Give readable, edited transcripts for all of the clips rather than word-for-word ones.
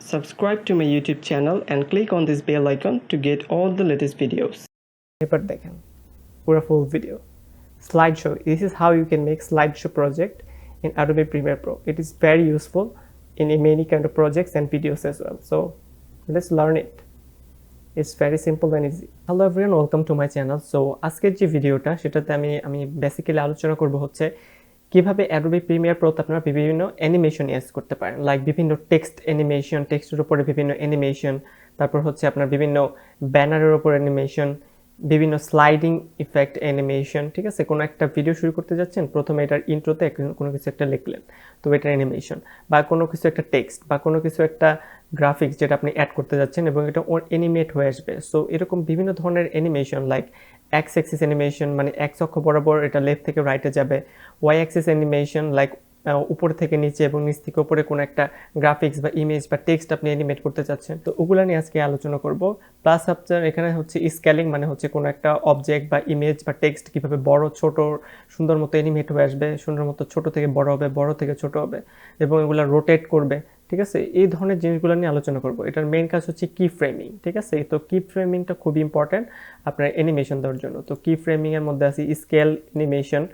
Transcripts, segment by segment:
Subscribe to my YouTube channel and click on this bell icon to get all the latest videos. এবার দেখেন পুরো full video. Slideshow. This is how you can make slideshow project in Adobe Premiere Pro. It is very useful in many kind of projects and videos as well. So let's learn it. It's very simple and easy. Hello everyone, welcome to my channel. So আজকের যে ভিডিওটা সেটাতে আমি basically আলোচনা করব হচ্ছে কিভাবে Adobe Premiere Pro তে আপনারা বিভিন্ন অ্যানিমেশন ইউজ করতে পারেন, লাইক বিভিন্ন টেক্সট অ্যানিমেশন, টেক্সটের উপরে বিভিন্ন অ্যানিমেশন, তারপর হচ্ছে আপনার বিভিন্ন ব্যানারের উপর অ্যানিমেশন, বিভিন্ন স্লাইডিং ইফেক্ট অ্যানিমেশন। ঠিক আছে, কোনো একটা ভিডিও শুরু করতে যাচ্ছেন, প্রথমে এটার ইন্ট্রোতে কোনো কিছু একটা লিখলেন, তো এটার অ্যানিমেশন, বা কোনো কিছু একটা টেক্সট বা কোনো কিছু একটা গ্রাফিক্স যেটা আপনি অ্যাড করতে যাচ্ছেন এবং এটা অ্যানিমেট হয়ে আসবে। সো এরকম বিভিন্ন ধরনের animation, like X axis animation মানে এক্স অক্ষ বরাবর এটা লেফট থেকে রাইটে যাবে, ওয়াই অ্যাক্সিস অ্যানিমেশন লাইক উপর থেকে নিচে এবং নিচ থেকে উপরে কোনো একটা গ্রাফিক্স বা ইমেজ বা টেক্সট আপনি অ্যানিমেট করতে চাচ্ছেন। তো ওগুলো নিয়ে আজকে আলোচনা করব। প্লাস আপনার এখানে হচ্ছে স্কেলিং মানে হচ্ছে কোনো একটা অবজেক্ট বা ইমেজ বা টেক্সট কীভাবে বড় ছোট সুন্দর মতো অ্যানিমেট হয়ে আসবে, সুন্দর মতো ছোট থেকে বড় হবে, বড় থেকে ছোট হবে এবং এগুলো রোটেট করবে। ঠিক আছে, এই ধরনের জিনিসগুলো নিয়ে আলোচনা করব। এটার মেইন কাজ হচ্ছে কি ফ্রেমিং। ঠিক আছে, তো কি ফ্রেমিংটা খুবই ইম্পর্ট্যান্ট আপনার অ্যানিমেশন দেওয়ার জন্য। তো কি ফ্রেমিংয়ের মধ্যে আছে স্কেল অ্যানিমেশন,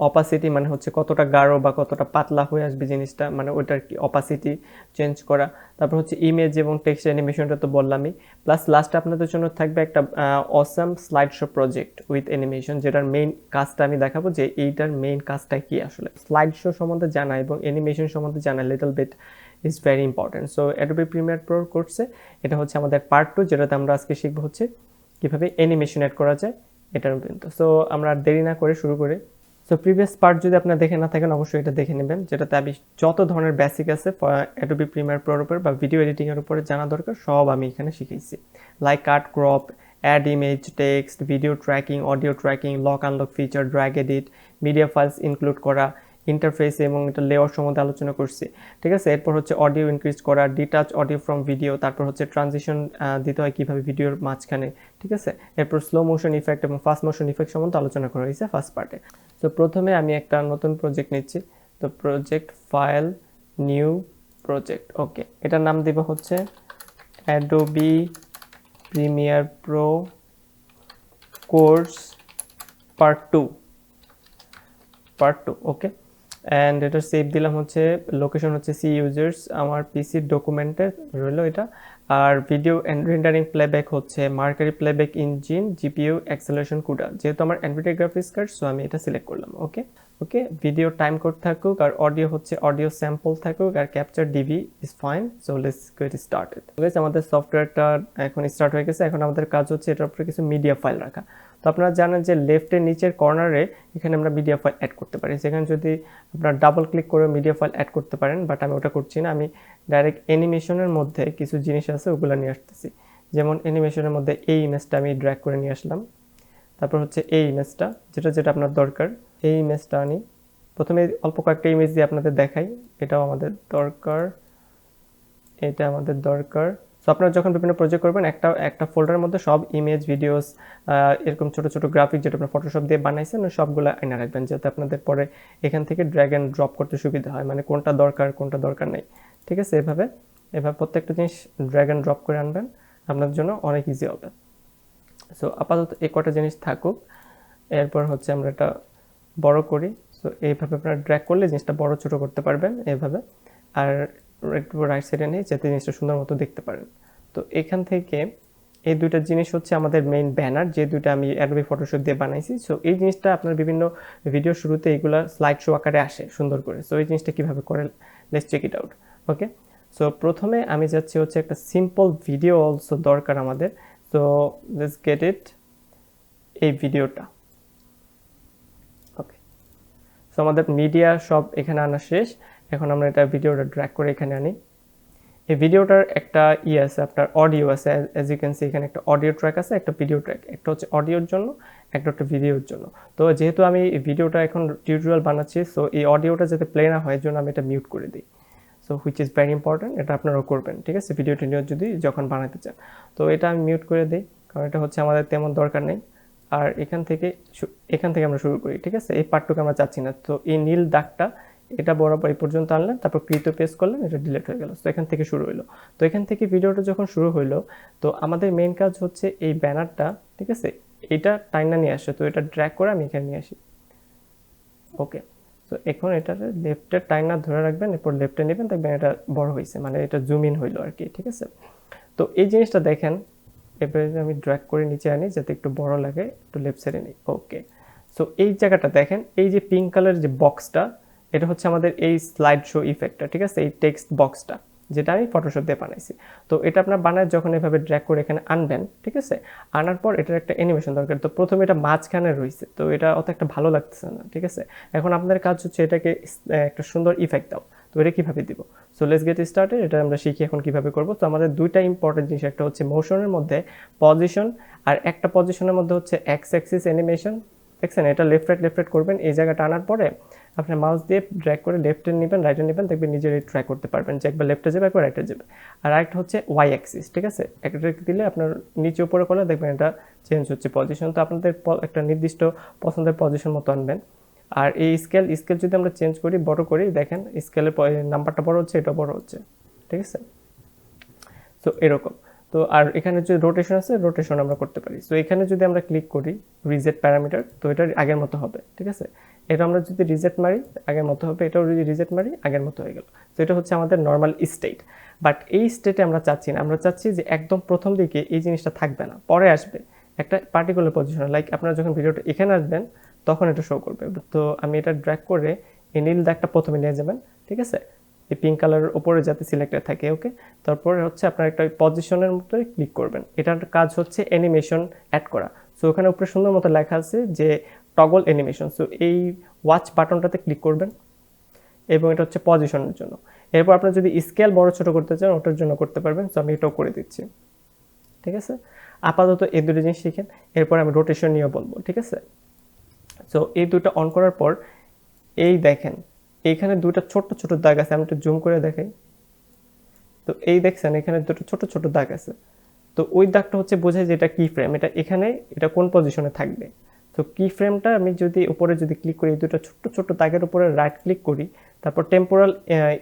অপাসিটি মানে হচ্ছে কতটা গাঢ় বা কতটা পাতলা হয়ে আসবে জিনিসটা, মানে ওইটার কি অপাসিটি চেঞ্জ করা। তারপর হচ্ছে ইমেজ এবং টেক্সট অ্যানিমেশনটা তো বললামই। প্লাস লাস্টে আপনাদের জন্য থাকবে একটা awesome slide show project with animation, যেটার মেইন কাজটা আমি দেখাবো যে এইটার মেইন কাজটা কি আসলে। স্লাইড শো সম্বন্ধে জানা এবং অ্যানিমেশন সম্বন্ধে জানা little bit is very important. So Adobe Premiere Pro কোর্সে এটা হচ্ছে আমাদের পার্ট 2, যেটাতে আমরা আজকে শিখবো হচ্ছে কীভাবে অ্যানিমেশন অ্যাড করা যায় এটার পর্যন্ত। সো আমরা দেরি না করে শুরু করি। সো প্রিভিয়াস পার্ট যদি আপনারা দেখে না থাকেন অবশ্যই এটা দেখে নেবেন, যেটাতে আমি যত ধরনের বেসিক আছে অ্যাডোবি প্রিমিয়ার প্রোর উপর বা ভিডিও এডিটিংয়ের উপরে জানা দরকার সব আমি এখানে শিখেছি, like cut, crop, add image, text, video tracking, audio tracking, lock unlock feature, drag edit, media files include করা, ইন্টারফেস এবং এটা লেআউট সম্বন্ধে আলোচনা করছি। ঠিক আছে, এরপর হচ্ছে অডিও ইনক্রিজ করা, ডিটাচ অডিও ফ্রম ভিডিও, তারপর হচ্ছে ট্রানজিশন দিতে হয় কীভাবে ভিডিওর মাঝখানে। ঠিক আছে, এরপর স্লো মোশন ইফেক্ট এবং ফাস্ট মোশন ইফেক্ট সম্বন্ধে আলোচনা করা হয়েছে ফার্স্ট পার্টে। তো প্রথমে আমি একটা নতুন প্রজেক্ট নিচ্ছি। তো প্রজেক্ট ফাইল, নিউ প্রজেক্ট, ওকে, এটার নাম দিব হচ্ছে Adobe Premiere pro course part 2, okay. And এটা সেভ দিলাম, হচ্ছে লোকেশন হচ্ছে সি ইউজার্স, আমার পিসির ডকুমেন্টে রইলো এটা। আর ভিডিও রেন্ডারিং প্লেব্যাক হচ্ছে mercury playback engine, GPU acceleration CUDA, যেহেতু আমার এনভিডিয়া গ্রাফিক্স কার্ড সো আমি এটা সিলেক্ট করলাম। ওকে, ভিডিও টাইম কোড থাকুক আর অডিও হচ্ছে অডিও স্যাম্পল থাকুক আর capture dB is fine. So let's get started. আমাদের সফটওয়্যারটা এখন স্টার্ট হয়ে গেছে। এখন আমাদের কাজ হচ্ছে এটার উপরে কিছু মিডিয়া ফাইল রাখা। তো আপনারা জানেন যে লেফটের নিচের কর্নারে এখানে আমরা মিডিয়া ফাইল অ্যাড করতে পারি। সেখানে যদি আপনারা ডাবল ক্লিক করে মিডিয়া ফাইল অ্যাড করতে পারেন, বাট আমি ওটা করছি না। আমি ডাইরেক্ট অ্যানিমেশনের মধ্যে কিছু জিনিস আছে ওগুলো নিয়ে আসতেছি। যেমন অ্যানিমেশনের মধ্যে এই ইমেজটা আমি ড্র্যাগ করে নিয়ে আসলাম। তারপর হচ্ছে এই ইমেজটা, যেটা আপনার দরকার, এই ইমেজটা আনি। প্রথমে অল্প কয়েকটা ইমেজ দিয়ে আপনাদের দেখাই, এটাও আমাদের দরকার, এটা আমাদের দরকার। সো আপনারা যখন বিভিন্ন প্রজেক্ট করবেন একটা ফোল্ডারের মধ্যে সব ইমেজ, ভিডিওস, এরকম ছোটো ছোটো গ্রাফিক যেটা আপনার ফটোশপ দিয়ে বানাইছেন সবগুলো এনে রাখবেন, যাতে আপনাদের পরে এখান থেকে ড্র্যাগ অ্যান্ড ড্রপ করতে সুবিধা হয়, মানে কোনটা দরকার কোনটা দরকার নেই। ঠিক আছে, এভাবে প্রত্যেকটা জিনিস ড্র্যাগ অ্যান্ড ড্রপ করে আনবেন, আপনার জন্য অনেক ইজি হবে। সো আপাতত এই কটা জিনিস থাকুক। এরপর হচ্ছে আমরা এটা বড় করি। সো এইভাবে আপনারা ড্র্যাগ করলে জিনিসটা বড় ছোটো করতে পারবেন এইভাবে। আর একটু রাইট সাইডে নেই যাতে জিনিসটা সুন্দর মতো দেখতে পারেন। তো এখান থেকে এই দুইটা জিনিস হচ্ছে আমাদের মেইন ব্যানার, যে দুইটা আমি অ্যাডোবি ফটোশপ দিয়ে বানাইছি। সো এই জিনিসটা আপনার বিভিন্ন ভিডিও শুরুতে এইগুলা স্লাইড শো আকারে আসে সুন্দর করে। সো এই জিনিসটা কীভাবে করে, let's check it out. Okay, so প্রথমে আমি যাচ্ছি হচ্ছে একটা সিম্পল ভিডিও অলসো দরকার আমাদের। সো লেটস গেট ইট, এই ভিডিওটা। ওকে, সো আমাদের মিডিয়া সব এখানে আনা শেষ। এখন আমরা এটা ভিডিওটা ড্র্যাগ করে এখানে আনি। এই ভিডিওটার একটা আছে, আপনার অডিও আছে, অ্যাজ ইউ ক্যান সি এখানে একটা অডিও ট্র্যাক আছে, একটা ভিডিও ট্র্যাক, একটা হচ্ছে অডিওর জন্য, একটা হচ্ছে ভিডিওর জন্য। তো যেহেতু আমি এই ভিডিওটা এখন টিউটোরিয়াল বানাচ্ছি, সো এই অডিওটা যাতে প্লে না হয় জন্য আমি এটা মিউট করে দিই। So which is very important, এটা আপনারাও করবেন। ঠিক আছে, ভিডিও টিডিও যদি যখন বানাতে চান, তো এটা আমি মিউট করে দিই, কারণ এটা হচ্ছে আমাদের তেমন দরকার নেই। আর এখান থেকে আমরা শুরু করি। ঠিক আছে, এই পার্টটুকু আমরা চাচ্ছি না। তো এই নীল দাগটা এটা বরাবর এই পর্যন্ত আনলেন, তারপর ক্রিয়েটে পেস্ট করলেন, এটা ডিলিট হয়ে গেল। তো এখান থেকে শুরু হলো। তো এখান থেকে ভিডিওটা যখন শুরু হইলো, তো আমাদের মেইন কাজ হচ্ছে এই ব্যানারটা, ঠিক আছে, এটা টাইনা নিয়ে আসে। তো এটা ড্র্যাগ করে আমি এখানে নিয়ে আসি। ওকে, তো এখন এটা লেফটের টাইনা ধরে রাখবেন, এরপর লেফটে নেবেন, দেখবেন এটা বড় হয়েছে, মানে এটা জুম ইন হইলো আর কি, ঠিক আছে। তো এই জিনিসটা দেখেন, এবারে আমি ড্র্যাগ করে নিচে আনি যাতে একটু বড় লাগে, একটু লেফট সাইডে নিই। ওকে, সো এই জায়গাটা দেখেন, এই যে পিঙ্ক কালারের যে বক্সটা, এটা হচ্ছে আমাদের এই স্লাইড শো ইফেক্টটা, ঠিক আছে, এই টেক্সট বক্সটা, যেটা আমি ফটোশপ দিয়ে বানাইছি। তো এটা আপনার বানায় যখন এভাবে ড্র্যাগ করে এখানে আনবেন, ঠিক আছে, আনার পর এটার একটা অ্যানিমেশন দরকার। তো প্রথমে এটা মাঝখানে রয়েছে, তো এটা অত একটা ভালো লাগতেছে না, ঠিক আছে। এখন আপনাদের কাজ হচ্ছে এটাকে একটা সুন্দর ইফেক্ট দাও। তো এটা কীভাবে দিব? So let's get started. এটা আমরা শিখি এখন কীভাবে করবো। তো আমাদের দুইটা ইম্পর্টেন্ট জিনিস, একটা হচ্ছে মোশনের মধ্যে পজিশন, আর একটা পজিশনের মধ্যে হচ্ছে এক্স অ্যাক্সিস অ্যানিমেশন। দেখছেন, এটা লেফট রাইট করবেন। এই জায়গাটা আনার পরে আপনার মাউস দিয়ে ড্র্যাগ করে লেফটে নেবেন, রাইটে নেবেন, দেখবেন নিজেরাই ট্র্যাক করতে পারবেন যে একবার লেফটে যাবে, একবার রাইটে যাবে। আর আরেকটা হচ্ছে ওয়াই অ্যাক্সিস, ঠিক আছে, একটা দিলে আপনার নিচে উপরে করলে দেখবেন এটা চেঞ্জ হচ্ছে পজিশন। তো আপনাদের একটা নির্দিষ্ট পছন্দের পজিশন মতো আনবেন। আর এই স্কেল যদি আমরা চেঞ্জ করি, বড় করি, দেখেন স্কেলের নাম্বারটা বড় হচ্ছে, এটা বড় হচ্ছে, ঠিক আছে। সো এরকম। তো আর এখানে যে রোটেশন আছে, রোটেশন আমরা করতে পারি। সো এখানে যদি আমরা ক্লিক করি রিজেট প্যারামিটার, তো এটা আগের মতো হবে, ঠিক আছে। এটা আমরা যদি রিজেট মারি, আগের মতো হবে। এটাও যদি রিজেট মারি, আগের মতো হয়ে গেল। তো এটা হচ্ছে আমাদের নর্মাল স্টেট। বাট এই স্টেটে আমরা চাচ্ছি না, আমরা চাচ্ছি যে একদম প্রথম দিকে এই জিনিসটা থাকবে না, পরে আসবে একটা পার্টিকুলার পজিশন। লাইক আপনারা যখন ভিডিওটা এখানে আসবেন তখন এটা শো করবে। তো আমি এটা ড্র্যাগ করে এই নীল দাগটা প্রথমে নিয়ে যাবেন, ঠিক আছে, এই পিঙ্ক কালারের উপরে যাতে সিলেক্টেড থাকে। ওকে, তারপরে হচ্ছে আপনার একটা পজিশনের মতো ক্লিক করবেন। এটার কাজ হচ্ছে অ্যানিমেশন অ্যাড করা। সো ওখানে উপরে সুন্দর মতো লেখা আছে যে টগল অ্যানিমেশন। সো এই ওয়াচ বাটনটাতে ক্লিক করবেন এবং এটা হচ্ছে পজিশনের জন্য। এরপর আপনার যদি স্কেল বড় ছোট করতে চান, ওটার জন্য করতে পারবেন। সো আমি এটাও করে দিচ্ছি, ঠিক আছে। আপাতত এই দুটো জিনিস শিখেন, এরপর আমি রোটেশন নিয়ে বলবো, ঠিক আছে। সো এই দুটো অন করার পর এই দেখেন এইখানে দুটো ছোট ছোট দাগ আছে, আমি একটু জুম করে দেখাই। তো এই দেখছেন এখানে দুটো ছোট ছোট দাগ আছে। তো ওই দাগটা হচ্ছে বোঝায় যে এটা কি ফ্রেম, এটা এখানে এটা কোন পজিশনে থাকবে। তো কি ফ্রেমটা আমি যদি উপরে যদি ক্লিক করি, এই দুটো ছোট ছোট দাগের উপরে রাইট ক্লিক করি, তারপর টেম্পোরাল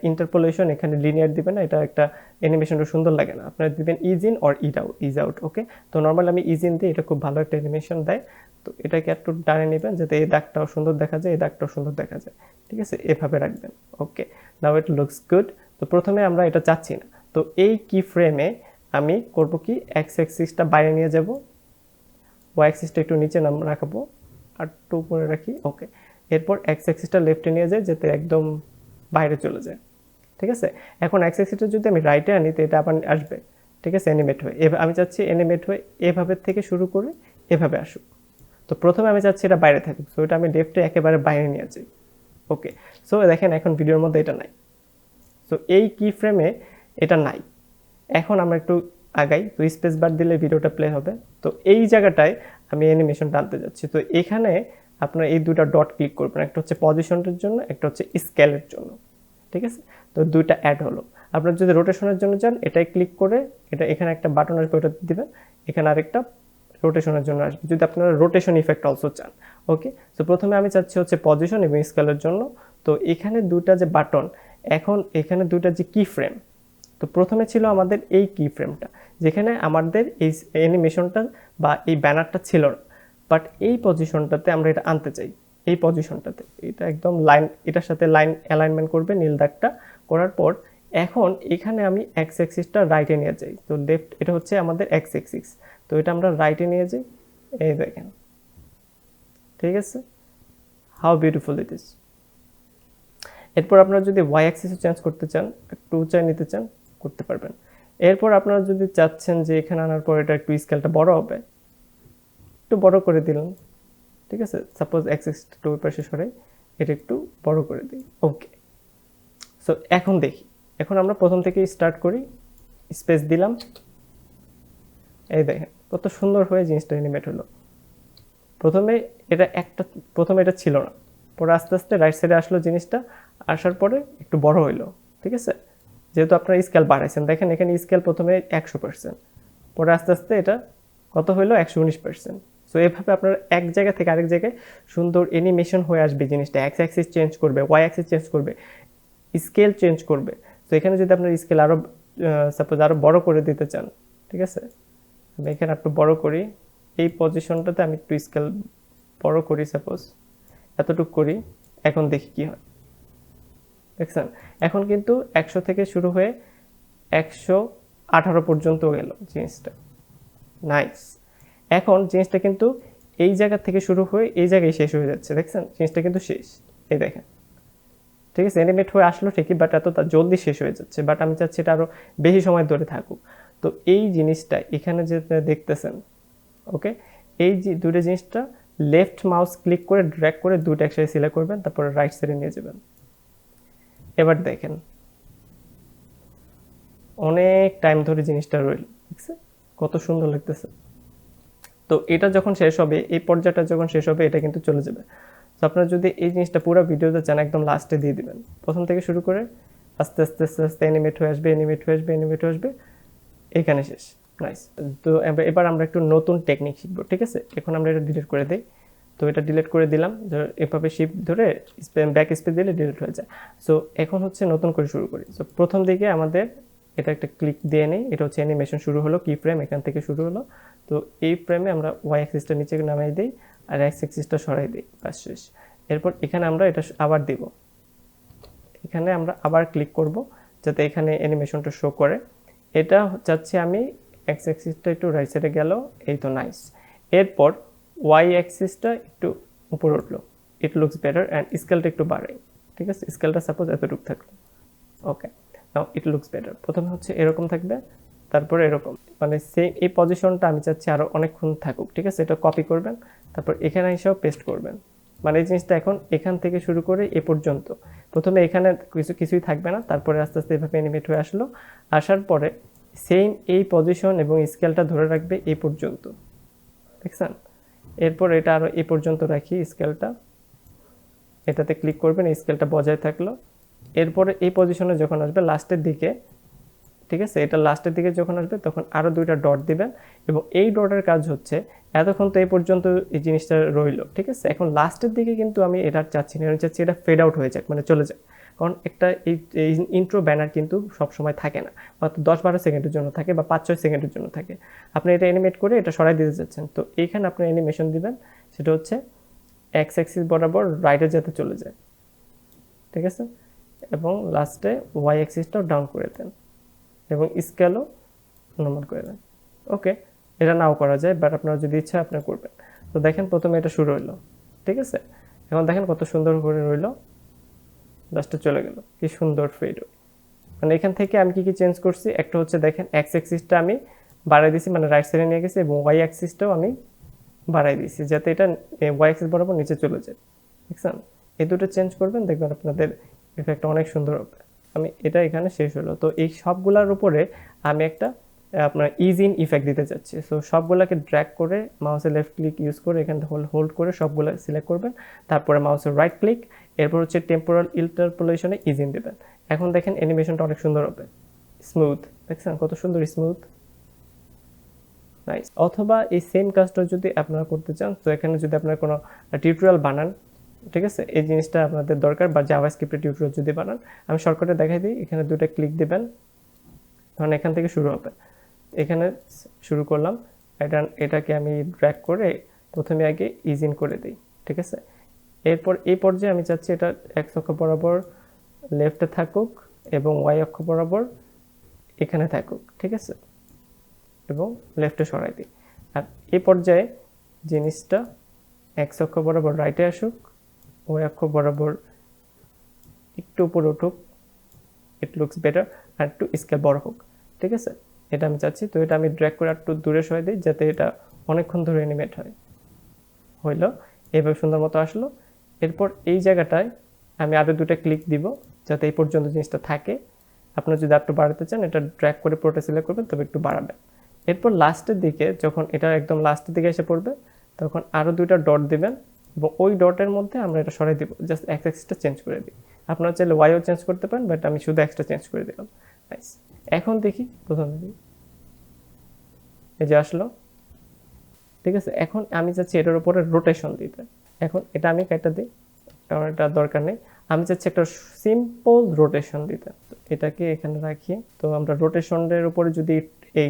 ইন্টারপোলেশন এখানে লিনিয়ার দিবেন না, এটা একটা অ্যানিমেশনটা সুন্দর লাগে না, আপনারা দিবেন is in or is out. Okay, তো নর্মালি আমি ইজ ইন দিই, এটা খুব ভালো একটা অ্যানিমেশন দেয়। তো এটাকে একটু টানে নেবেন যাতে এই দাগটাও সুন্দর দেখা যায়, এই দাগটাও সুন্দর দেখা যায়, ঠিক আছে, এভাবে রাখবেন। ওকে, নাও ইট লুকস গুড। তো প্রথমে আমরা এটা চাচ্ছি না। তো এই কি ফ্রেমে আমি করব কি, এক্স অ্যাক্সিসটা বাইরে নিয়ে যাব, ওয়াই অ্যাক্সিসটা একটু নিচে রাখবো, আর একটু উপরে রাখি। ওকে, এরপর এক্স অ্যাক্সিসটা লেফটে নিয়ে যায় যাতে একদম বাইরে চলে যায়, ঠিক আছে। এখন এক্স অ্যাক্সিসটা যদি আমি রাইটে আনি, তো এটা আবার আসবে, ঠিক আছে, অ্যানিমেট হয়ে। আমি চাচ্ছি অ্যানিমেট হয়ে এভাবে থেকে শুরু করে এভাবে আসুক। তো প্রথমে আমি চাচ্ছি এটা বাইরে থাকুক, সো এটা আমি লেফটে একেবারে বাইরে নিয়ে যাই। ওকে, সো দেখেন এখন ভিডিওর মধ্যে এটা নাই। সো এই কি ফ্রেমে এটা নাই। এখন আমরা একটু আগাই, তো স্পেস বার দিলে ভিডিওটা প্লে হবে। তো এই জায়গাটায় আমি অ্যানিমেশন টানতে যাচ্ছি। তো এখানে আপনার এই দুটা ডট ক্লিক করবেন, একটা হচ্ছে পজিশনের জন্য, একটা হচ্ছে স্কেলের জন্য, ঠিক আছে। তো দুইটা অ্যাড হলো। আপনার যদি রোটেশনের জন্য চান, এটাই ক্লিক করে এটা এখানে একটা বাটন আসবে, ওটা দিবেন, এখানে আরেকটা রোটেশনের জন্য আসবে যদি আপনারা রোটেশন ইফেক্ট অলসো চান। ওকে, তো প্রথমে আমি চাচ্ছি হচ্ছে পজিশন এবং স্কেলের জন্য। তো এখানে দুটা যে বাটন, এখন এখানে দুটা যে কি ফ্রেম, তো প্রথমে ছিল আমাদের এই কি ফ্রেমটা, যেখানে আমাদের এই অ্যানিমেশনটা বা এই ব্যানারটা ছিল না, বাট এই পজিশনটাতে আমরা এটা আনতে চাই। এই পজিশনটাতে এটা একদম লাইন, এটার সাথে লাইন অ্যালাইনমেন্ট করবে নীল দাগটা করার পর। এখন এখানে আমি এক্স অ্যাক্সিসটা রাইটে নিয়ে যাই। তো লেফট, এটা হচ্ছে আমাদের এক্স অ্যাক্সিস, তো এটা আমরা রাইটে নিয়ে যাই, এই দেখেন, ঠিক আছে, হাউ বিউটিফুল ইট ইজ। এরপর আপনারা যদি ওয়াই অ্যাক্সিসও চেঞ্জ করতে চান, একটু উঁচায় নিতে চান, করতে পারবেন। এরপর আপনারা যদি চাচ্ছেন যে এখানে আনার পর এটা একটু স্কেলটা বড় হবে, একটু বড় করে দিলেন, ঠিক আছে। সাপোজ অ্যাক্সিসটা একটু ওই পাশে সরাই, এটা একটু বড় করে দিই। ওকে, সো এখন দেখি, এখন আমরা প্রথম থেকে স্টার্ট করি, স্পেস দিলাম, এই দেখেন কত সুন্দর হয়ে জিনিসটা অ্যানিমেট হলো। প্রথমে এটা ছিল না, পরে আস্তে আস্তে রাইট সাইডে আসলো জিনিসটা, আসার পরে একটু বড় হইলো, ঠিক আছে, যেহেতু আপনারা স্কেল বাড়াইছেন। দেখেন এখানে স্কেল প্রথমে 100%, পরে আস্তে আস্তে এটা কত হইলো 119%। সো এভাবে আপনার এক জায়গা থেকে আরেক জায়গায় সুন্দর অ্যানিমেশন হয়ে আসবে জিনিসটা, এক্স অ্যাক্সিস চেঞ্জ করবে, ওয়াই অ্যাক্সিস চেঞ্জ করবে, স্কেল চেঞ্জ করবে। তো এখানে যদি আপনার স্কেল আরও সাপোজ আরও বড় করে দিতে চান, ঠিক আছে, আমি এখানে একটু বড় করি, এই পজিশনটাতে আমি একটু স্কেল বড় করি, সাপোজ এতটুকু করি, এখন দেখি কি হয়। দেখছেন এখন কিন্তু 100 থেকে শুরু হয়ে 118 পর্যন্ত গেল জিনিসটা। নাইস। এখন জিনিসটা কিন্তু এই জায়গা থেকে শুরু হয়ে এই জায়গায় শেষ হয়ে যাচ্ছে, দেখছেন জিনিসটা কিন্তু শেষ, এই দেখেন, ঠিক আছে, অ্যানিমেট হয়ে আসলো ঠিকই, বাট এত জলদি শেষ হয়ে যাচ্ছে, বাট আমি চাচ্ছি এটা আরও বেশি সময় ধরে থাকুক। তো এই জিনিসটা এখানে যে দেখতেছেন, ওকে, এই যে দুটো জিনিসটা লেফট মাউস ক্লিক করে ড্র্যাগ করে দুটো একসাথে সিলেক্ট করবেন, তারপরে রাইট সাইডে নিয়ে যাবেন। এবার দেখেন অনেক টাইম ধরে জিনিসটা রইল, ঠিক আছে, কত সুন্দর লাগতেছে। তো এটা যখন শেষ হবে, এই পর্যায়টা যখন শেষ হবে, এটা কিন্তু চলে যাবে। তো আপনারা যদি এই জিনিসটা পুরো ভিডিওতে চান, একদম লাস্টে দিয়ে দিবেন, প্রথম থেকে শুরু করে আস্তে আস্তে আস্তে আস্তে অ্যানিমেট হয়ে আসবে, অ্যানিমেট হয়ে আসবে, অ্যানিমেট হয়ে আসবে, এখানে শেষ। নাইস। তো এবার আমরা একটু নতুন টেকনিক শিখবো, ঠিক আছে। এখন আমরা এটা ডিলিট করে দিই। তো এটা ডিলিট করে দিলাম, এভাবে শিফট ধরে ব্যাক স্পেস দিলে ডিলিট হয়ে যায়। সো এখন হচ্ছে নতুন করে শুরু করি। সো প্রথম দিকে আমাদের এটা একটা ক্লিক দিয়ে নেই, এটা হচ্ছে অ্যানিমেশন শুরু হলো, কি ফ্রেম এখান থেকে শুরু হলো। তো এই ফ্রেমে আমরা ওয়াই অ্যাক্সিসটা নিচে নামাই দিই আর এক্স অ্যাক্সিসটা সরাই দিই, বাস শেষ। এরপর এখানে আমরা এটা আবার দিব, এখানে আমরা আবার ক্লিক করব যাতে এখানে অ্যানিমেশনটা শো করে। এটা চাচ্ছি আমি এক্স অ্যাক্সিসটা একটু রাইট সাইডে গেল, এই তো নাইস। এরপর ওয়াই অ্যাক্সিসটা একটু উপরে উঠলো, ইট লুকস বেটার, অ্যান্ড স্কেলটা একটু বাড়াই, ঠিক আছে, স্কেলটা সাপোজ এতটুকু থাকলো, ওকে, নাও ইট লুকস বেটার। প্রথমে হচ্ছে এরকম থাকবে, তারপরে এরকম, মানে সেম এই পজিশনটা আমি চাচ্ছি আরও অনেকক্ষণ থাকুক, ঠিক আছে। এটা কপি করবেন, তারপর এখানে এসেও পেস্ট করবেন, মানে এই জিনিসটা এখন এখান থেকে শুরু করে এ পর্যন্ত, প্রথমে এখানে কিছুই থাকবে না, তারপরে আস্তে আস্তে এভাবে অ্যানিমেট হয়ে আসলো, আসার পরে সেম এই পজিশন এবং স্কেলটা ধরে রাখবে এই পর্যন্ত, দেখছেন। এরপর এটা আরও এই পর্যন্ত রাখি স্কেলটা, এটাতে ক্লিক করবেন, এই স্কেলটা বজায় থাকলো। এরপরে এই পজিশনে যখন আসবে লাস্টের দিকে, ঠিক আছে, এটা লাস্টের দিকে যখন আসবে তখন আরও দুইটা ডট দিবেন, এবং এই ডটের কাজ হচ্ছে এতক্ষণ তো এই পর্যন্ত এই জিনিসটা রইলো, ঠিক আছে। এখন লাস্টের দিকে কিন্তু আমি এটা চাচ্ছি না, আমি চাচ্ছি এটা ফেড আউট হয়ে যাক, মানে চলে যাক, কারণ একটা এই ইন্ট্রো ব্যানার কিন্তু সবসময় থাকে না, মাত্র 10-12 সেকেন্ডের জন্য থাকে বা 5-6 সেকেন্ডের জন্য থাকে। আপনি এটা অ্যানিমেট করে এটা সরাই দিতে চাচ্ছেন, তো এইখানে আপনি অ্যানিমেশন দিবেন, সেটা হচ্ছে এক্স অ্যাক্সিস বরাবর রাইটে যাতে চলে যায়, ঠিক আছে, এবং লাস্টে ওয়াই অ্যাক্সিসটাও ডাউন করে দেন এবং স্কেলও নর্মাল করে দেন, ওকে। এটা নাও করা যায়, বাট আপনারা যদি ইচ্ছা আপনারা করবেন। তো দেখেন প্রথমে এটা শুরু হইলো, ঠিক আছে, এখন দেখেন কত সুন্দর করে রইলো, লাস্টে চলে গেল, কি সুন্দর ফেড। মানে এখান থেকে আমি কি চেঞ্জ করছি, একটা হচ্ছে দেখেন এক্স অ্যাক্সিসটা আমি বাড়াই দিয়েছি, মানে রাইট সাইডে নিয়ে গেছি, এবং ওয়াই অ্যাক্সিসটাও আমি বাড়াই দিয়েছি যাতে এটা ওয়াই অ্যাক্সিস বরাবর নিচে চলে যায়, দেখছেন। এই দুটো চেঞ্জ করবেন, দেখবেন আপনাদের ইফেক্টটা অনেক সুন্দর হবে। আমি এটা এখানে শেষ হলো। তো এই সবগুলোর উপরে আমি একটা আপনার ইজ ইন ইফেক্ট দিতে চাচ্ছি। সো সবগুলোকে ড্র্যাগ করে মাউসের লেফট ক্লিক ইউজ করে এখানে হোল্ড করে সবগুলো সিলেক্ট করবেন, তারপরে মাউসের রাইট ক্লিক, এরপর হচ্ছে টেম্পোরাল ইন্টারপোলেশনে ইজ ইন দেবেন। এখন দেখেন অ্যানিমেশনটা অনেক সুন্দর হবে, স্মুথ, দেখছেন কত সুন্দর স্মুথ, নাইস। অথবা এই সেম কাজটা যদি আপনারা করতে চান, তো এখানে যদি আপনারা কোনো টিউটোরিয়াল বানান, ঠিক আছে, এই জিনিসটা আপনাদের দরকার, বা জাভাস্ক্রিপ্টের টিউটোরিয়াল যদি বানান, আমি শর্টকাটে দেখাই দিই, এখানে দুটো ক্লিক দিবেন, ধরেন এখান থেকে শুরু হবে, এখানে শুরু করলাম, এটাকে আমি ড্র্যাগ করে প্রথমে আগে ইজ ইন করে দিই, ঠিক আছে। এরপর এই পর্যায়ে আমি চাচ্ছি এটা এক্স অক্ষ বরাবর লেফটে থাকুক এবং ওয়াই অক্ষ বরাবর এখানে থাকুক, ঠিক আছে, এবং লেফটে সরাই দিই। আর এই পর্যায়ে জিনিসটা এক্স অক্ষ বরাবর রাইটে আসুক, ওয়াই অক্ষ বরাবর একটু উপরে উঠুক, ইট লুকস বেটার, আর একটু স্কেল বড় হোক, ঠিক আছে, এটা আমি চাচ্ছি। তো এটা আমি ড্র্যাগ করে একটু দূরে সরাই দিই যাতে এটা অনেকক্ষণ ধরে অ্যানিমেট হয়, হইলো, এইভাবে সুন্দর মতো আসলো। এরপর এই জায়গাটায় আমি আরও দুটো ক্লিক দিব যাতে এই পর্যন্ত জিনিসটা থাকে। আপনারা যদি একটু বাড়াতে চান, এটা ড্র্যাগ করে পুরোটা সিলেক্ট করবেন, তবে একটু বাড়াবেন। এরপর লাস্টের দিকে যখন এটা একদম লাস্টের দিকে এসে পড়বে, তখন আরও দুইটা ডট দিবেন, এবং ওই ডটের মধ্যে আমরা এটা সরাই দিব, জাস্ট এক্স অ্যাক্সিসটা চেঞ্জ করে দিই। আপনারা চাইলে ওয়াইও চেঞ্জ করতে পারেন, বাট আমি শুধু এক্সটা চেঞ্জ করে দিলাম, নাইস। এখন দেখি প্রথমে এই যে আসলো, ঠিক আছে। এখন আমি চাচ্ছি এটার উপরে রোটেশন দিতে। এখন এটা আমি কেটে দিই, কারণ এটা দরকার নেই। আমি চাচ্ছি একটা সিম্পল রোটেশন দিতে। তো এটাকে এখানে রাখি। তো আমরা রোটেশনের উপরে যদি এই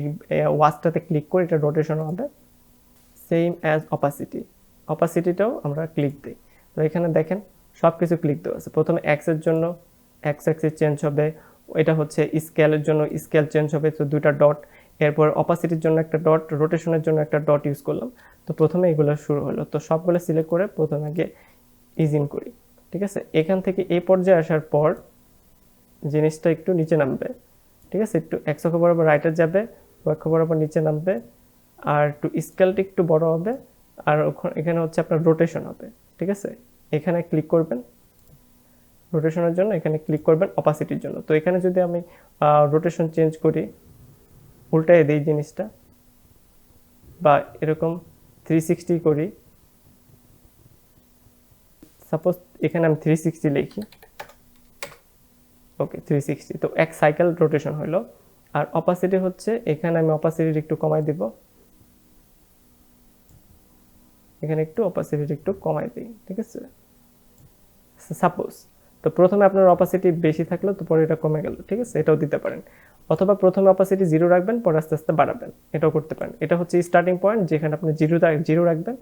ওয়াচটাতে ক্লিক করি, এটা রোটেশন হবে। সেম অ্যাজ অপাসিটি, অপাসিটিটাও আমরা ক্লিক দিই। তো এখানে দেখেন সব কিছু ক্লিক দেওয়া আছে। প্রথমে এক্সের জন্য এক্স অ্যাক্সিস চেঞ্জ হবে, এটা হচ্ছে স্কেলের জন্য স্কেল চেঞ্জ হবে, তো দুইটা ডট। এরপর অপাসিটির জন্য একটা ডট, রোটেশনের জন্য একটা ডট ইউজ করলাম। তো প্রথমে এগুলো শুরু হলো। তো সবগুলো সিলেক্ট করে প্রথমে আগে ইজ ইন করি, ঠিক আছে। এখান থেকে এই পর্যায়ে আসার পর জিনিসটা একটু নিচে নামবে, ঠিক আছে। একটু এক্স অক্ষ বরাবর রাইটে যাবে, ওয়াই অক্ষ বরাবর নিচে নামবে, আর একটু স্কেলটা একটু বড় হবে, আর এখানে হচ্ছে আপনার রোটেশন হবে, ঠিক আছে। এখানে ক্লিক করবেন রোটেশনের জন্য, এখানে ক্লিক করবেন অপাসিটির জন্য। তো এখানে যদি আমি রোটেশন চেঞ্জ করি, উল্টায় দিই জিনিসটা, বা এরকম 360 করি, সাপোজ এখানে আমি 360 লিখি, ওকে 360। তো এক সাইকেল রোটেশন হলো। আর অপাসিটি হচ্ছে এখানে আমি অপাসিটি একটু কমাই দিব, এখানে একটু অপাসিটি একটু কমাই দিই, ঠিক আছে। সাপোজ তো প্রথমে আপনার অপাসিটি বেশি থাকলো, তো পরে এটা কমে গেল, ঠিক আছে। এটাও দিতে পারেন, অথবা প্রথমে অপাসিটি 0 রাখবেন, পরে আস্তে আস্তে বাড়াবেন, এটাও করতে পারেন। এটা হচ্ছে স্টার্টিং পয়েন্ট, যেখানে আপনি জিরো রাখবেন,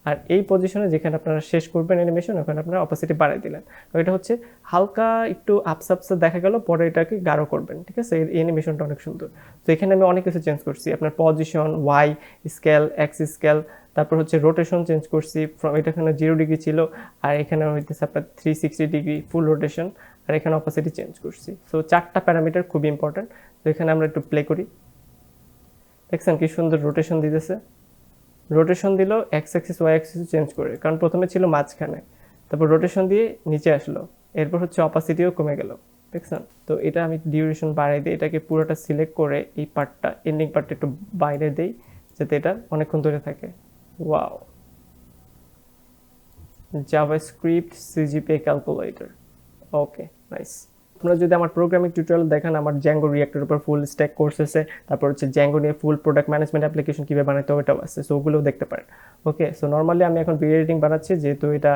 আর এই পজিশনে যেখানে আপনারা শেষ করবেন অ্যানিমেশন, ওখানে আপনারা অপাসিটি বাড়াই দিলেন। তো এটা হচ্ছে হালকা একটু আপসা দেখা গেল, পরে এটাকে গাঢ় করবেন, ঠিক আছে। এই অ্যানিমেশনটা অনেক সুন্দর। তো এখানে আমি অনেক কিছু চেঞ্জ করছি, আপনার position, Y scale, X scale, তারপর হচ্ছে রোটেশন চেঞ্জ করছি। এটা এখানে 0 ডিগ্রি ছিল, আর এখানে হইতেছে আপনার 360 ডিগ্রি ফুল রোটেশন, আর এখানে অপাসিটি চেঞ্জ করছি। সো 4টা প্যারামিটার খুবই ইম্পর্টেন্ট। তো এখানে আমরা একটু প্লে করি, দেখছেন কি সুন্দর রোটেশন দিতেছে। রোটেশন দিল X axis Y axis change করে, কারণ প্রথমে ছিল মাঝখানে, তারপর রোটেশন দিয়ে নিচে আসলো, এরপর হচ্ছে অপাসিটিও কমে গেল, দেখছেন। তো এটা আমি ডিউরেশন বাড়াই দিই, এটাকে পুরোটা সিলেক্ট করে এই পার্টটা, এন্ডিং পার্টটা একটু বাইরে দেই, যাতে এটা অনেকক্ষণ ধরে থাকে। Wow, JavaScript CGPA calculator, okay nice. আপনারা যদি আমার প্রোগ্রামিং টিউটোরিয়াল দেখেন, আমার জ্যাঙ্গো রিঅ্যাক্টের উপর ফুল স্ট্যাক কোর্স আছে, তারপর হচ্ছে জ্যাঙ্গো নিয়ে ফুল প্রোডাক্ট ম্যানেজমেন্ট অ্যাপ্লিকেশন কীভাবে বানাতে হবে এটাও আছে, সো ওগুলোও দেখতে পারেন। ওকে, সো নর্মালি আমি এখন ভিডিও এডিটিং বানাচ্ছি, যেহেতু এটা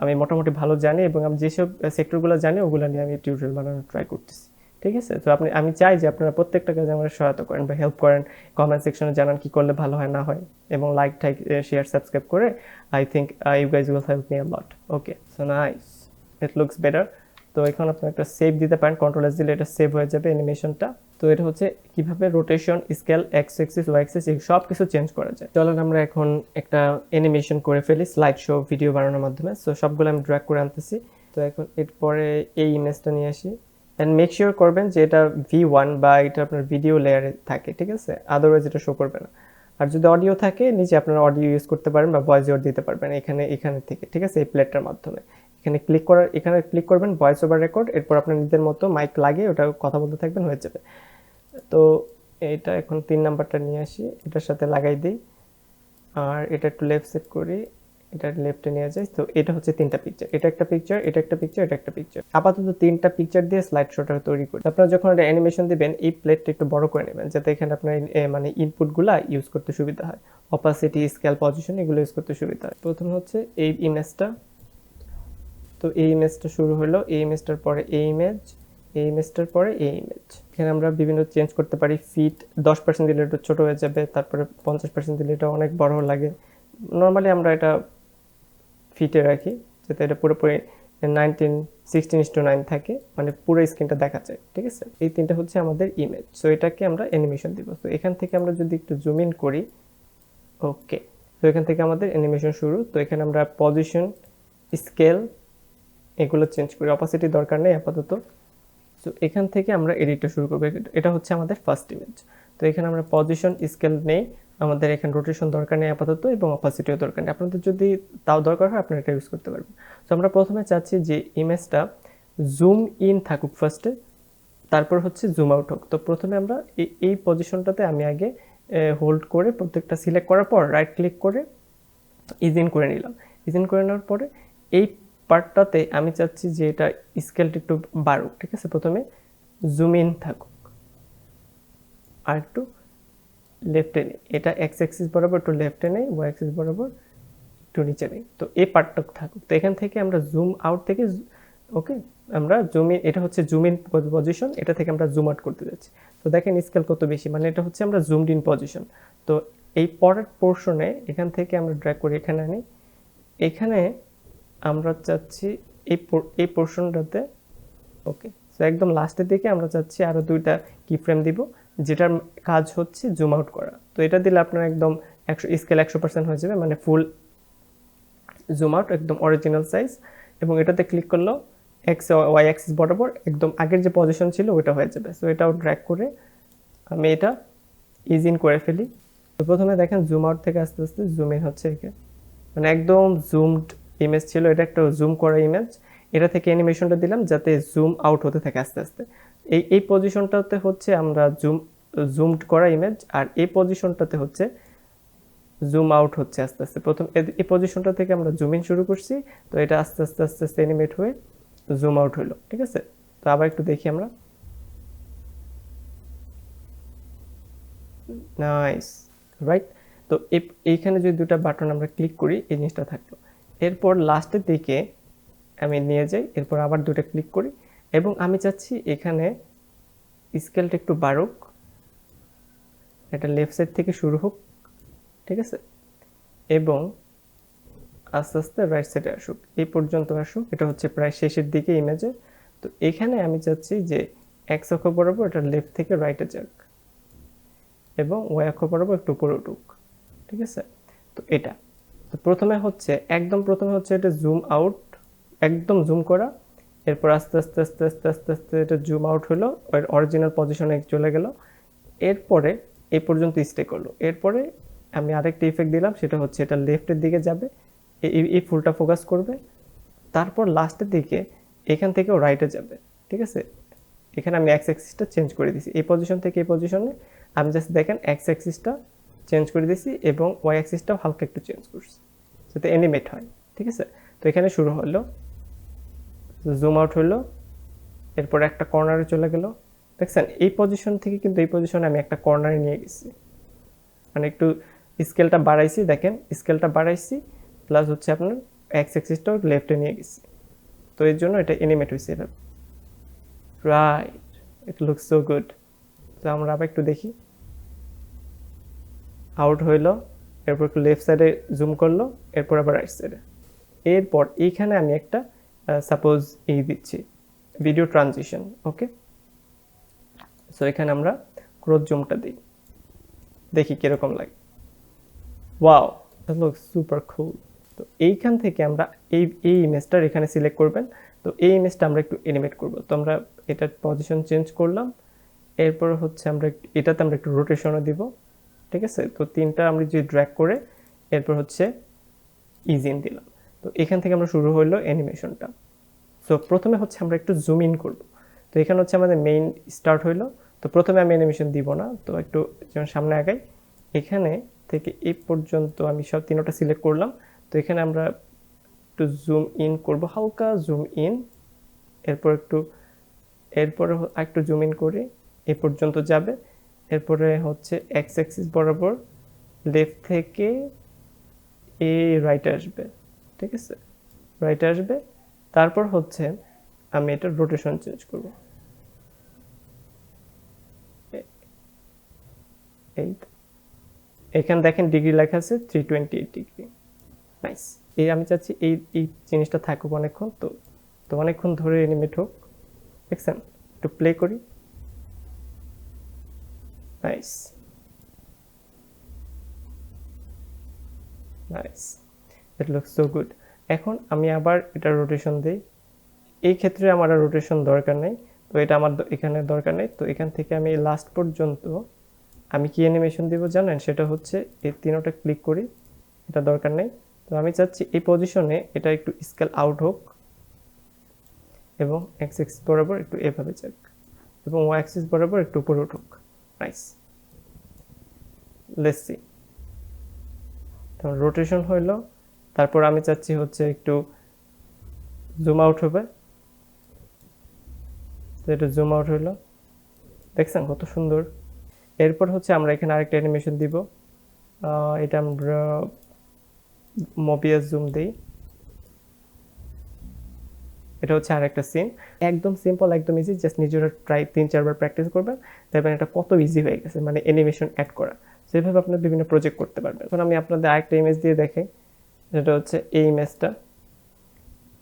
আমি মোটামুটি ভালো জানি, এবং আমি যেসব সেক্টরগুলো জানি ওগুলো নিয়ে আমি টিউটোরিয়াল বানানোর ট্রাই করতেছি, ঠিক আছে। তো আমি চাই যে আপনারা প্রত্যেকটা কাজে আমার সহায়তা করেন বা হেল্প করেন, কমেন্ট সেকশনে জানান কি করলে ভালো হয় না হয়, এবং লাইক টাইক শেয়ার সাবস্ক্রাইব করে I think you guys will help me a lot. Okay, so nice, it looks better. তো এখন আপনি একটা সেভ দিতে পারেন, কন্ট্রোল এস দিলে এটা সেভ হয়ে যাবে অ্যানিমেশনটা। তো এটা হচ্ছে কিভাবে rotation, scale, X axis, Y axis এই সব কিছু চেঞ্জ করা যায়। চলেন আমরা এখন একটা অ্যানিমেশন করে ফেলি স্লাইড শো ভিডিও বানানোর মাধ্যমে। সো সবগুলো আমি ড্র্যাগ করে আনতেছি। তো এখন এরপরে এই ইমেজটা নিয়ে আসি, অ্যান্ড মেক শিওর করবেন যে এটা V1 বা এটা আপনার ভিডিও লেয়ারে থাকে, ঠিক আছে, আদারওয়াইজ এটা শো করবে না। আর যদি অডিও থাকে, নিচে আপনারা অডিও ইউজ করতে পারেন বা ভয়েস ওভার দিতে পারবেন এখানে থেকে, ঠিক আছে, এই প্লেটটার মাধ্যমে। এখানে ক্লিক করবেন ভয়েস ওভার রেকর্ড, এরপর আপনার নিজের মতো মাইক লাগিয়ে ওটা কথা বলতে থাকবেন, হয়ে যাবে। তো এটা এখন 3 নাম্বারটা নিয়ে আসি, এটার সাথে লাগাই দিই, আর এটা একটু লেফট সেট করি, এটা লেফটে নিয়ে যাই। তো এটা হচ্ছে 3টা পিকচার, এটা একটা পিকচার, এটা একটা পিকচার, এটা একটা পিকচার। আপাতত 3টা পিকচার দিয়ে স্লাইড শোটা তৈরি করি। আপনারা যখন এটা অ্যানিমেশন দিবেন, এই প্লেটটা একটু বড় করে নেবেন, যাতে এখানে আপনার মানে ইনপুটগুলা ইউজ করতে সুবিধা হয়, অপাসিটি, স্কেল, পজিশন এগুলো ইউজ করতে সুবিধা হয়। প্রথমে হচ্ছে এই ইমেজটা, তো এই ইমেজটা শুরু হলো, এই ইমেজটার পরে এই ইমেজ, এই ইমেজটার পরে এই ইমেজ। এখানে আমরা বিভিন্ন চেঞ্জ করতে পারি, ফিট 10% দিলে এটা ছোট হয়ে যাবে, তারপরে 50% দিলে এটা অনেক বড় লাগে। নর্মালি আমরা এটা ফিটে রাখি, যাতে এটা পুরোপুরি 16:9 থাকে, মানে পুরো স্ক্রিনটা দেখা যায়, ঠিক আছে। এই 3টা হচ্ছে আমাদের ইমেজ। সো এটাকে আমরা অ্যানিমেশন দিব। তো এখান থেকে আমরা যদি একটু জুম ইন করি, ওকে, তো এখান থেকে আমাদের অ্যানিমেশন শুরু। তো এখানে আমরা পজিশন, স্কেল এগুলো চেঞ্জ করি, অপাসিটি দরকার নেই আপাতত। সো এখান থেকে আমরা এডিটটা শুরু করবো। এটা হচ্ছে আমাদের ফার্স্ট ইমেজ। তো এখানে আমরা পজিশন, স্কেল নেই, আমাদের এখানে রোটেশন দরকার নেই আপাতত, এবং অপাসিটিও দরকার নেই। আপনাদের যদি তাও দরকার হয় আপনারা এটা ইউজ করতে পারবেন। তো আমরা প্রথমে চাচ্ছি যে ইমেজটা জুম ইন থাকুক ফার্স্টে, তারপর হচ্ছে জুম আউট হোক। তো প্রথমে আমরা এই পজিশনটাতে আমি আগে হোল্ড করে প্রত্যেকটা সিলেক্ট করার পর রাইট ক্লিক করে ইজ ইন করে নিলাম। ইজ ইন করে নেওয়ার পরে এই পার্টটাতে আমি চাচ্ছি যে এটা স্কেলটা একটু বাড়ুক, ঠিক আছে। প্রথমে জুম ইন থাকুক, আর একটু লেফটে নেই, এটা এক্স অ্যাক্সিস বরাবর একটু লেফটে নেই, ওয়াই অ্যাক্সিস বরাবর একটু নিচে নেই। তো এই পার্টটা থাকুক। তো এখান থেকে আমরা জুম আউট থেকে ওকে আমরা জুম ইন, এটা হচ্ছে জুম ইন পজিশন, এটা থেকে আমরা জুম আউট করতে যাচ্ছি। তো দেখেন স্কেল কত বেশি, মানে এটা হচ্ছে আমরা জুমড ইন পজিশন। তো এই পরের পোর্শনে এখান থেকে আমরা ড্র্যাগ করে এখানে আনি, এখানে আমরা চাচ্ছি এই পোর্শনটাতে ওকে। সো একদম লাস্টের দিকে আমরা চাচ্ছি আরও 2টা কি ফ্রেম দিব, যেটার কাজ হচ্ছে জুম আউট করা। তো এটা দিলে আপনার একদম 100 স্কেল 100% হয়ে যাবে, মানে ফুল জুম আউট একদম অরিজিনাল সাইজ। এবং এটাতে ক্লিক করলেও এক্স ওয়াই অ্যাক্সিস বরাবর একদম আগের যে পজিশন ছিল ওটা হয়ে যাবে। সো এটাও ড্র্যাগ করে আমি এটা ইজ ইন করে ফেলি। তো প্রথমে দেখেন জুম আউট থেকে আস্তে আস্তে জুম ইন হচ্ছে, এখানে মানে একদম জুমড ইমেজ ছিল, এটা একটা জুম করা ইমেজ। এটা থেকে অ্যানিমেশনটা দিলাম যাতে জুম আউট হতে থাকে আস্তে আস্তে। এই পজিশনটাতে হচ্ছে আমরা জুমড করা ইমেজ, আর এই পজিশনটাতে হচ্ছে জুম আউট হচ্ছে আস্তে আস্তে। প্রথম এই পজিশনটা থেকে আমরা জুম ইন শুরু করছি, তো এটা আস্তে আস্তে আস্তে আস্তে অ্যানিমেট হয়ে জুম আউট হলো, ঠিক আছে। তো আবার একটু দেখি আমরা, নাইস, রাইট। তো এইখানে যদি 2টা বাটন আমরা ক্লিক করি এই জিনিসটা থাকলো। এরপর লাস্টের দিকে আমি নিয়ে যাই, এরপর আবার 2টা ক্লিক করি, এবং আমি চাচ্ছি এখানে স্কেলটা একটু বাড়ুক, এটা লেফট সাইড থেকে শুরু হোক, ঠিক আছে, এবং আস্তে আস্তে রাইট সাইডে আসুক, এই পর্যন্ত আসুক। এটা হচ্ছে প্রায় শেষের দিকে ইমেজে। তো এখানে আমি চাচ্ছি যে এক্স অক্ষ বরাবর এটা লেফট থেকে রাইটে যাক, এবং ওয়াই অক্ষ বরাবর একটু উপরে উঠুক, ঠিক আছে। তো এটা তো প্রথমে হচ্ছে এটা জুম আউট, একদম জুম করা। এরপর আস্তে আস্তে আস্তে আস্তে আস্তে আস্তে এটা জুম আউট হলো, অরিজিনাল পজিশনে চলে গেল। এরপরে এই পর্যন্ত স্টে করলো। এরপরে আমি আরেকটা ইফেক্ট দিলাম, সেটা হচ্ছে এটা লেফটের দিকে যাবে, এই ফুলটা ফোকাস করবে। তারপর লাস্টের দিকে এখান থেকেও রাইটে যাবে, ঠিক আছে। এখানে আমি এক্স অ্যাক্সিসটা চেঞ্জ করে দিয়েছি, এই পজিশন থেকে এই পজিশনে আমি জাস্ট দেখেন এক্স অ্যাক্সিসটা চেঞ্জ করে দিয়েছি, এবং ওয়াই অ্যাক্সিসটাও হালকা একটু চেঞ্জ করছি যাতে অ্যানিমেট হয়, ঠিক আছে। তো এখানে শুরু হলো, জুম আউট হলো, এরপর একটা কর্নারে চলে গেল, দেখছেন এই পজিশন থেকে কিন্তু এই পজিশনে আমি একটা কর্নারে নিয়ে গেছি, মানে একটু স্কেলটা বাড়াইছি, দেখেন স্কেলটা বাড়াইছি, প্লাস হচ্ছে আপনার এক্স অ্যাক্সিসটাও লেফটে নিয়ে গেছি। তো এর জন্য এটা অ্যানিমেট হয়েছে এভাবে, right, it looks so good. তো আমরা আবার একটু দেখি, আউট হইলো, এরপর একটু লেফট সাইডে জুম করলো, এরপর আবার রাইট সাইডে। এরপর এইখানে আমি একটা সাপোজ দিচ্ছি ভিডিও ট্রানজিশন, ওকে। সো এখানে আমরা ক্রস জুমটা দিই, দেখি কিরকম লাগে। Wow, that looks super cool. তো এইখান থেকে আমরা এই ইমেজটার এখানে সিলেক্ট করবেন। তো এই ইমেজটা আমরা একটু অ্যানিমেট করব। তো আমরা এটার পজিশন চেঞ্জ করলাম, এরপর হচ্ছে আমরা এটাতে আমরা একটু রোটেশনও দিব, ঠিক আছে। তো 3টা আমরা যদি ড্র্যাগ করে এরপর হচ্ছে ইজ ইন দিলাম। তো এখান থেকে আমরা শুরু হলো অ্যানিমেশনটা। সো প্রথমে হচ্ছে আমরা একটু জুম ইন করব। তো এখানে হচ্ছে আমাদের মেইন স্টার্ট হইলো। তো প্রথমে আমি অ্যানিমেশন দিব না, তো একটু যেমন সামনে আগাই, এখানে থেকে এই পর্যন্ত আমি সব 3টা সিলেক্ট করলাম। তো এখানে আমরা একটু জুম ইন করব, হালকা জুম ইন, এরপরে একটু জুম ইন করে এই পর্যন্ত যাবে। এরপরে হচ্ছে এক্স অ্যাক্সিস বরাবর লেফট থেকে এই রাইটে আসবে, ঠিক আছে, রাইটে আসবে। তারপর হচ্ছে আমি এটা রোটেশন চেঞ্জ করব, এই এখানে দেখেন ডিগ্রি লেখা আছে 328 ডিগ্রি, নাইস। এই আমি চাচ্ছি এই জিনিসটা থাকুক অনেকক্ষণ, তো অনেকক্ষণ ধরে অ্যানিমেট হোক, দেখছেন। একটু প্লে করি, nice nice, it looks so good. এখন আমি আবার এটা রোটেশন দিই। এই ক্ষেত্রে আমার আর রোটেশন দরকার নেই, তো এটা আমার এখানে দরকার নেই। তো এখান থেকে আমি লাস্ট পর্যন্ত আমি কি অ্যানিমেশন দিব জানেন, সেটা হচ্ছে এই 3টা ক্লিক করি, এটা দরকার নেই। তো আমি চাচ্ছি এই পজিশনে এটা একটু স্কেল আউট হোক, এবং এক্স অ্যাক্সিস বরাবর একটু এভাবে যাক, এবং ওয়াই অ্যাক্সিস বরাবর একটু উপরে উঠুক, নাইস। লেটস সি, তো রোটেশন হইলো। তারপর আমি চাচ্ছি হচ্ছে একটু জুম আউট হবে, তো এটা জুম আউট হইলো, দেখছেন কত সুন্দর। এরপর হচ্ছে আমরা এখানে আরেকটা অ্যানিমেশন দিব। এটা আমরা মোবিয়াস জুম দিই। এটা হচ্ছে আরেকটা সিন। একদম সিম্পল, একদম ইজি। জাস্ট নিজেরা প্রায় 3-4 বার প্র্যাকটিস করবেন, দেখবেন এটা কত ইজি হয়ে গেছে, মানে অ্যানিমেশন অ্যাড করা। সেভাবে আপনার বিভিন্ন প্রজেক্ট করতে পারবেন। এখন আমি আপনাদের আরেকটা ইমেজ দিয়ে দেখাই। যেটা হচ্ছে এই ইমেজটা,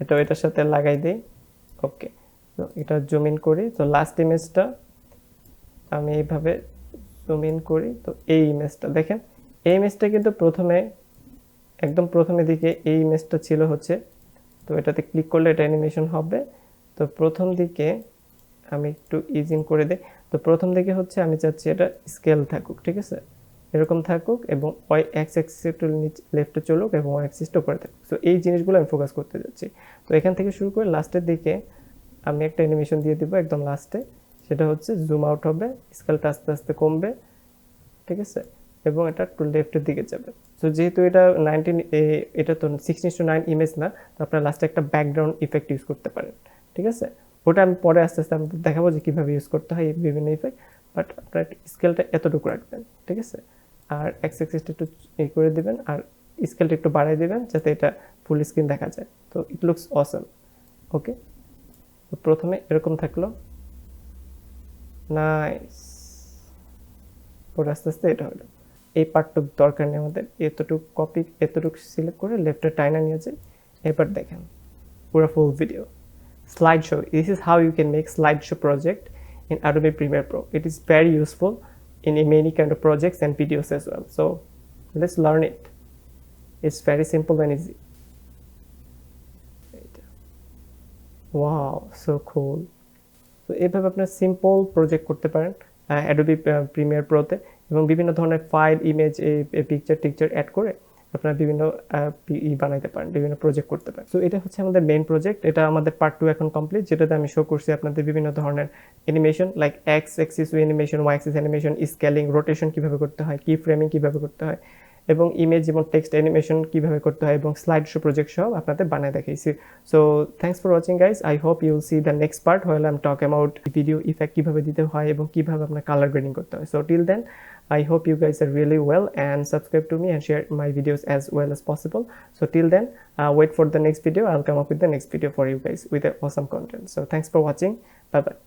এটা এটার সাথে লাগাই দিই। ওকে, তো এটা জুম ইন করি। তো লাস্ট ইমেজটা আমি এইভাবে জুম ইন করি। তো এই ইমেজটা দেখেন, এই ইমেজটা কিন্তু একদম প্রথমে দিকে এই ইমেজটা ছিল হচ্ছে। তো এটাতে ক্লিক করলে এটা অ্যানিমেশন হবে। তো প্রথম দিকে আমি একটু ইজিন করে দিই। তো প্রথম দিকে হচ্ছে আমি চাচ্ছি এটা স্কেল থাকুক, ঠিক আছে, এরকম থাকুক, এবং ওয়াই এক্স অ্যাক্সিস একটু লেফটে চলুক এবং ওয়াই অ্যাক্সিসটা উপরে থাকুক। সো এই জিনিসগুলো আমি ফোকাস করতে যাচ্ছি। তো এখান থেকে শুরু করে লাস্টের দিকে আমি একটা অ্যানিমেশন দিয়ে দিব একদম লাস্টে। সেটা হচ্ছে জুম আউট হবে, স্কেলটা আস্তে আস্তে কমবে, ঠিক আছে, এবং এটা একটু লেফটের দিকে যাবে। সো যেহেতু এটা এটা তো 16:9 ইমেজ না, তো আপনার লাস্টে একটা ব্যাকগ্রাউন্ড ইফেক্ট ইউজ করতে পারেন, ঠিক আছে। ওটা আমি পরে আস্তে আস্তে আপনাদের দেখাবো যে কীভাবে ইউজ করতে হয় এই বিভিন্ন ইফেক্ট। বাট আপনার স্কেলটা এতটুকু রাখবেন, ঠিক আছে, আর এক্স অ্যাক্সিসটা একটু করে দেবেন, আর স্কেলটা একটু বাড়াই দেবেন যাতে এটা ফুল স্ক্রিন দেখা যায়। তো ইট লুকস অসম। ওকে, তো প্রথমে এরকম থাকলো, নাইস। পরে আস্তে আস্তে এটা হলো। এই পার্টটুক দরকার নেই আমাদের, এতটুকু সিলেক্ট করে লেফটে টাইনা নিয়ে যাই। এবার দেখেন পুরো full video. Slideshow, this is how you can make slideshow project in Adobe Premiere Pro. It is very useful in many kind of projects and videos as well. So let's learn it. It's very simple and easy. Wow, so cool. So এইভাবে আপনার simple project করতে পারেন Adobe Premiere প্রোতে, এবং বিভিন্ন ধরনের file, image, picture add করে আপনারা বিভিন্ন বানাইতে পারেন, বিভিন্ন প্রজেক্ট করতে পারেন। সো এটা হচ্ছে আমাদের মেইন প্রজেক্ট। এটা আমাদের পার্ট 2 এখন কমপ্লিট, যেটাতে আমি শো করছি আপনাদের বিভিন্ন ধরনের animation, like X axis animation, Y axis animation, scaling, rotation কীভাবে করতে হয়, কি ফ্রেমিং কীভাবে করতে হয়, এবং ইমেজ এবং টেক্সট অ্যানিমেশন কীভাবে করতে হয়, এবং স্লাইড শো প্রজেক্ট সহ আপনাদের বানায় দেখাইছি। So thanks for watching guys. I hope you will see the next part while I am talk about video effect কীভাবে দিতে হয় এবং কীভাবে আপনার কালার গ্রেডিং করতে হয়। So till then, I hope you guys are really well, and subscribe to me and share my videos as well as possible. So till then, wait for the next video. I'll come up with the next video for you guys with awesome content. So thanks for watching. Bye bye.